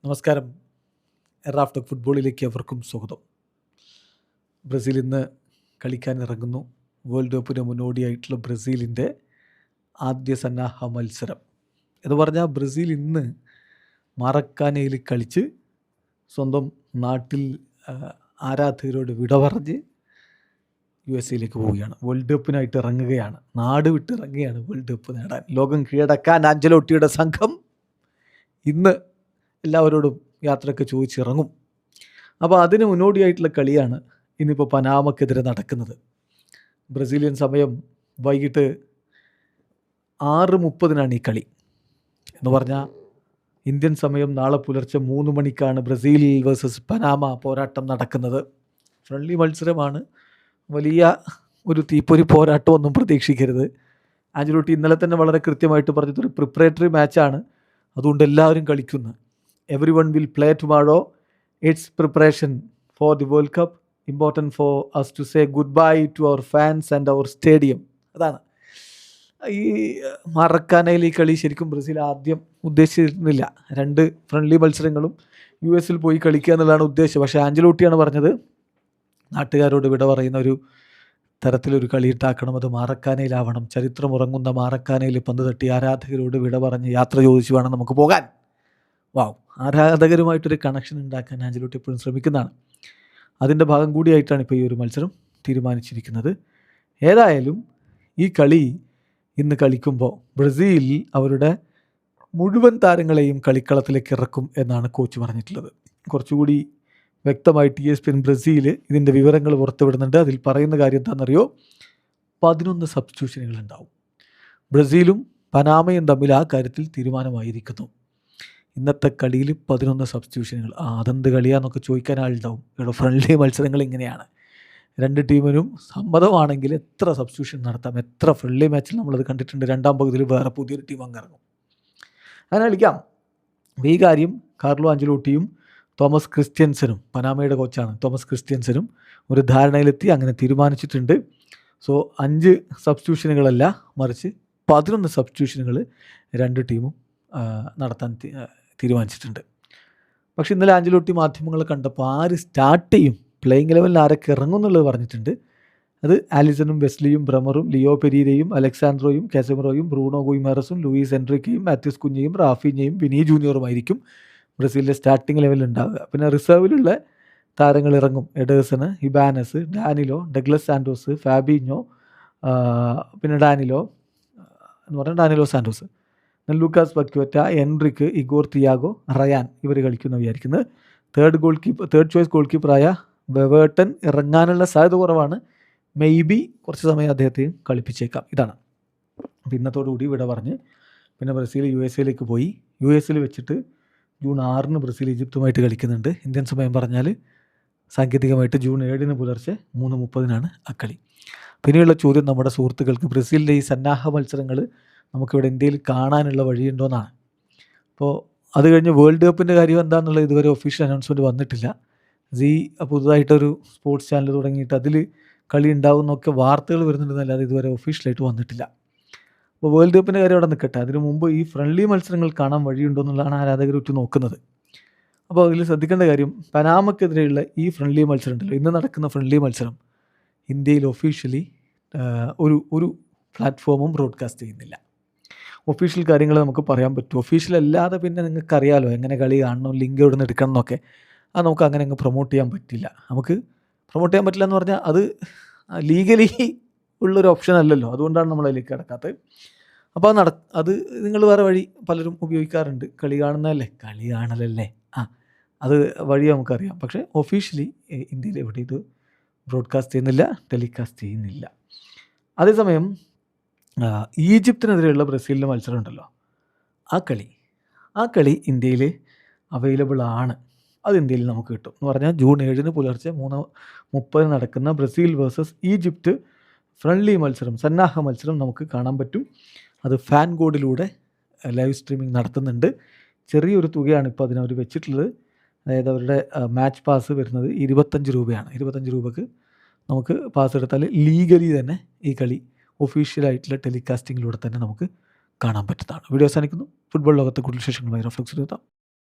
നമസ്കാരം. റാഫ് ഫുട്ബോളിലേക്ക് അവർക്കും സ്വാഗതം. ബ്രസീൽ ഇന്ന് കളിക്കാൻ ഇറങ്ങുന്നു. വേൾഡ് കപ്പിന് മുന്നോടിയായിട്ടുള്ള ബ്രസീലിൻ്റെ ആദ്യ സന്നാഹ മത്സരം എന്ന് പറഞ്ഞാൽ ബ്രസീൽ ഇന്ന് മറക്കാനയിൽ കളിച്ച് സ്വന്തം നാട്ടിൽ ആരാധകരോട് വിട പറഞ്ഞ് USA പോവുകയാണ്. വേൾഡ് കപ്പിനായിട്ട് ഇറങ്ങുകയാണ്. നാട് വിട്ട് ഇറങ്ങുകയാണ് വേൾഡ് കപ്പ് നേടാൻ. ലോകം കീഴടക്കാൻ ആഞ്ചലോട്ടിയുടെ സംഘം ഇന്ന് എല്ലാവരോടും യാത്രയൊക്കെ ചോദിച്ചിറങ്ങും. അപ്പോൾ അതിന് മുന്നോടിയായിട്ടുള്ള കളിയാണ് ഇന്നിപ്പോൾ പനാമക്കെതിരെ നടക്കുന്നത്. ബ്രസീലിയൻ സമയം വൈകിട്ട് 6:30 ഈ കളി എന്ന് പറഞ്ഞാൽ ഇന്ത്യൻ സമയം നാളെ പുലർച്ചെ 3 മണിക്കാണ് ബ്രസീൽ വേഴ്സസ് പനാമ പോരാട്ടം നടക്കുന്നത്. ഫ്രണ്ട്ലി മത്സരമാണ്. വലിയ ഒരു തീപ്പൊരി പോരാട്ടമൊന്നും പ്രതീക്ഷിക്കരുത്. ആഞ്ചലോട്ടി ഇന്നലെ തന്നെ വളരെ കൃത്യമായിട്ട് പറഞ്ഞിട്ടൊരു പ്രിപ്പറേറ്ററി മാച്ചാണ്, അതുകൊണ്ട് എല്ലാവരും കളിക്കുന്നു. Everyone will play tomorrow. It's preparation for the world cup. Important for us to say goodbye to our fans and our stadium. അതാണ് ഈ മറക്കാനയിൽ ഈ കളി ശരിക്കും ബ്രസീൽ ആദ്യം ഉദ്ദേശിച്ചിരുന്നില്ല. 2 ഫ്രണ്ട്ലി മത്സരങ്ങളും US പോയി കളിക്കുക എന്നുള്ളതാണ് ഉദ്ദേശം. പക്ഷേ ആഞ്ചലോട്ടിയാണ് പറഞ്ഞത് നാട്ടുകാരോട് വിട പറയുന്ന ഒരു തരത്തിലൊരു കളിയിട്ടാക്കണം, അത് മാറക്കാനയിലാവണം. ചരിത്രമുറങ്ങുന്ന മാറക്കാനയിൽ പന്ത് തട്ടി ആരാധകരോട് വിട പറഞ്ഞ് യാത്ര ചോദിച്ച് വേണം നമുക്ക് പോകാൻ. വാവ്, ആരാധകരുമായിട്ടൊരു കണക്ഷൻ ഉണ്ടാക്കാൻ ആഞ്ചലോട്ടി എപ്പോഴും ശ്രമിക്കുന്നതാണ്. അതിൻ്റെ ഭാഗം കൂടിയായിട്ടാണ് ഇപ്പോൾ ഈ ഒരു മത്സരം തീരുമാനിച്ചിരിക്കുന്നത്. ഏതായാലും ഈ കളി ഇന്ന് കളിക്കുമ്പോൾ ബ്രസീൽ അവരുടെ മുഴുവൻ താരങ്ങളെയും കളിക്കളത്തിലേക്ക് ഇറക്കും എന്നാണ് കോച്ച് പറഞ്ഞിട്ടുള്ളത്. കുറച്ചുകൂടി വ്യക്തമായിട്ട് ESPN ബ്രസീൽ ഇതിൻ്റെ വിവരങ്ങൾ പുറത്തുവിടുന്നുണ്ട്. അതിൽ പറയുന്ന കാര്യം എന്താണെന്നറിയോ? 11 സബ്സ്റ്റിറ്റ്യൂഷനുകൾ ഉണ്ടാവും. ബ്രസീലും പനാമയും തമ്മിൽ ആ കാര്യത്തിൽ തീരുമാനമായിരിക്കുന്നു. ഇന്നത്തെ കളിയിൽ 11 സബ്സ്റ്റിറ്റ്യൂഷനുകൾ. അതെന്ത് കളിയാന്നൊക്കെ ചോദിക്കാൻ ആളുണ്ടാവും. ഇവിടെ ഫ്രണ്ട്ലി മത്സരങ്ങൾ ഇങ്ങനെയാണ്. 2 ടീമിനും സമ്മതമാണെങ്കിൽ എത്ര സബ്സ്റ്റിറ്റ്യൂഷൻ നടത്താം. എത്ര ഫ്രണ്ട്ലി മാച്ചിൽ നമ്മളത് കണ്ടിട്ടുണ്ട്. 2ാം പകുതിയിൽ വേറെ പുതിയൊരു ടീം അങ്ങിറങ്ങും. അങ്ങനെ കളിക്കാം. ഈ കാര്യം കാർലോ ആഞ്ചലോട്ടിയും തോമസ് ക്രിസ്ത്യൻസനും, പനാമയുടെ കോച്ചാണ് തോമസ് ക്രിസ്ത്യൻസനും, ഒരു ധാരണയിലെത്തി. അങ്ങനെ തീരുമാനിച്ചിട്ടുണ്ട്. സോ 5 സബ്സ്റ്റിറ്റ്യൂഷനുകളല്ല, മറിച്ച് 11 സബ്സ്റ്റിറ്റ്യൂഷനുകൾ 2 ടീമും നടത്താൻ തീരുമാനിച്ചിട്ടുണ്ട്. പക്ഷേ ഇന്നലെ ആഞ്ചലോട്ടി മാധ്യമങ്ങളെ കണ്ടപ്പോൾ ആര് സ്റ്റാർട്ട് ചെയ്യും, പ്ലേയിങ് ലെവലിൽ ആരൊക്കെ ഇറങ്ങും എന്നുള്ളത് പറഞ്ഞിട്ടുണ്ട്. അത് ആലിസണും വെസ്ലിയും ബ്രമറും ലിയോ പെരീരയും അലക്സാൻഡ്രോയും കാസമിറോയും ബ്രൂണോ ഗുയിമാറസും ലൂയിസ് എൻട്രിക്കയും മാത്യൂസ് കുഞ്ഞയും റാഫിഞ്ഞയും വിനി ജൂനിയറുമായിരിക്കും ബ്രസീലിൻ്റെ സ്റ്റാർട്ടിംഗ് ലെവലിൽ ഉണ്ടാവുക. പിന്നെ റിസർവിലുള്ള താരങ്ങൾ ഇറങ്ങും. Ederson, Ibanez, Danilo, Douglas Santos, Fabinho, പിന്നെ ഡാനിലോ സാൻറ്റോസ്, ലൂക്കാസ് പക്വറ്റ, എൻട്രിക്ക്, ഇഗോർ തിയാഗോ, റയാൻ ഇവർ കളിക്കുന്ന വിചാരിക്കുന്നത്. തേർഡ് ചോയ്സ് ഗോൾ കീപ്പറായ വെവേർട്ടൻ ഇറങ്ങാനുള്ള സാധ്യത കുറവാണ്. മെയ്ബി കുറച്ച് സമയം അദ്ദേഹത്തെയും കളിപ്പിച്ചേക്കാം. ഇതാണ്. അപ്പോൾ ഇന്നത്തോടുകൂടി ഇവിടെ പറഞ്ഞ് പിന്നെ ബ്രസീൽ USA പോയി. US വെച്ചിട്ട് ജൂൺ 6 ബ്രസീൽ ഈജിപ്തുമായിട്ട് കളിക്കുന്നുണ്ട്. ഇന്ത്യൻ സമയം പറഞ്ഞാൽ സാങ്കേതികമായിട്ട് ജൂൺ 7 പുലർച്ചെ 3:30 ആ കളി. പിന്നെയുള്ള ചോദ്യം നമ്മുടെ സുഹൃത്തുക്കൾക്ക്, ബ്രസീലിൻ്റെ ഈ സന്നാഹ മത്സരങ്ങൾ നമുക്കിവിടെ ഇന്ത്യയിൽ കാണാനുള്ള വഴിയുണ്ടോയെന്നാണ്. അപ്പോൾ അത് കഴിഞ്ഞ് വേൾഡ് കപ്പിൻ്റെ കാര്യം എന്താണെന്നുള്ളത് ഇതുവരെ ഒഫീഷ്യൽ അനൗൺസ്മെൻറ്റ് വന്നിട്ടില്ല. പുതുതായിട്ടൊരു സ്പോർട്സ് ചാനൽ തുടങ്ങിയിട്ട് അതിൽ കളി ഉണ്ടാവുമെന്നൊക്കെ വാർത്തകൾ വരുന്നുണ്ടെന്നല്ലാതെ ഇതുവരെ ഒഫീഷ്യലായിട്ട് വന്നിട്ടില്ല. അപ്പോൾ വേൾഡ് കപ്പിൻ്റെ കാര്യം അവിടെ നിൽക്കട്ടെ. അതിനു മുമ്പ് ഈ ഫ്രണ്ട്ലി മത്സരങ്ങൾ കാണാൻ വഴിയുണ്ടോ എന്നുള്ളതാണ് ആരാധകർ ഉറ്റു നോക്കുന്നത്. അപ്പോൾ അതിൽ ശ്രദ്ധിക്കേണ്ട കാര്യം, പനാമക്കെതിരെയുള്ള ഈ ഫ്രണ്ട്ലി മത്സരം ഉണ്ടല്ലോ, ഇന്ന് നടക്കുന്ന ഫ്രണ്ട്ലി മത്സരം ഇന്ത്യയിൽ ഒഫീഷ്യലി ഒരു പ്ലാറ്റ്ഫോമും ബ്രോഡ്കാസ്റ്റ് ചെയ്യുന്നില്ല. ഒഫീഷ്യൽ കാര്യങ്ങൾ നമുക്ക് പറയാൻ പറ്റും. ഒഫീഷ്യൽ അല്ലാതെ പിന്നെ നിങ്ങൾക്കറിയാലോ എങ്ങനെ കളി കാണണം, ലിങ്ക് എവിടെ നിന്ന് എടുക്കണം എന്നൊക്കെ. അത് നമുക്ക് അങ്ങനെ അങ്ങ് പ്രൊമോട്ട് ചെയ്യാൻ പറ്റില്ല. നമുക്ക് പ്രൊമോട്ട് ചെയ്യാൻ പറ്റില്ല എന്ന് പറഞ്ഞാൽ അത് ലീഗലി ഉള്ളൊരു ഓപ്ഷൻ അല്ലല്ലോ. അതുകൊണ്ടാണ് നമ്മൾ അതിലേക്ക് കിടക്കാത്തത്. അപ്പോൾ അത് നിങ്ങൾ വേറെ വഴി പലരും ഉപയോഗിക്കാറുണ്ട്. കളി കാണലല്ലേ അത് വഴി നമുക്കറിയാം. പക്ഷേ ഒഫീഷ്യലി ഇന്ത്യയിൽ എവിടെ ഇത് ബ്രോഡ്കാസ്റ്റ് ചെയ്യുന്നില്ല, ടെലികാസ്റ്റ് ചെയ്യുന്നില്ല. അതേസമയം ഈജിപ്തിനെതിരെയുള്ള ബ്രസീലിൻ്റെ മത്സരം ഉണ്ടല്ലോ, ആ കളി ഇന്ത്യയിൽ അവൈലബിൾ ആണ്. അത് ഇന്ത്യയിൽ നമുക്ക് കിട്ടും എന്ന് പറഞ്ഞാൽ ജൂൺ 7 പുലർച്ചെ 3:30 നടക്കുന്ന ബ്രസീൽ വേഴ്സസ് ഈജിപ്റ്റ് ഫ്രണ്ട്ലി മത്സരം, സന്നാഹ മത്സരം നമുക്ക് കാണാൻ പറ്റും. അത് ഫാൻ കോഡിലൂടെ ലൈവ് സ്ട്രീമിംഗ് നടത്തുന്നുണ്ട്. ചെറിയൊരു തുകയാണ് ഇപ്പോൾ അതിനവർ വെച്ചിട്ടുള്ളത്. അതായത് അവരുടെ മാച്ച് പാസ് വരുന്നത് 25 രൂപയാണ്. 25 രൂപക്ക് നമുക്ക് പാസ് എടുത്താൽ ലീഗലി തന്നെ ഈ കളി ഒഫീഷ്യലായിട്ടുള്ള ടെലികാസ്റ്റിങ്ങിലൂടെ തന്നെ നമുക്ക് കാണാൻ പറ്റുന്നതാണ്. വീഡിയോ അവസാനിക്കുന്നു. ഫുട്ബോൾ ലോകത്തെ കൂടുതൽ വിശേഷങ്ങളുമായി റഫ്ലക്സ് എഴുതാം.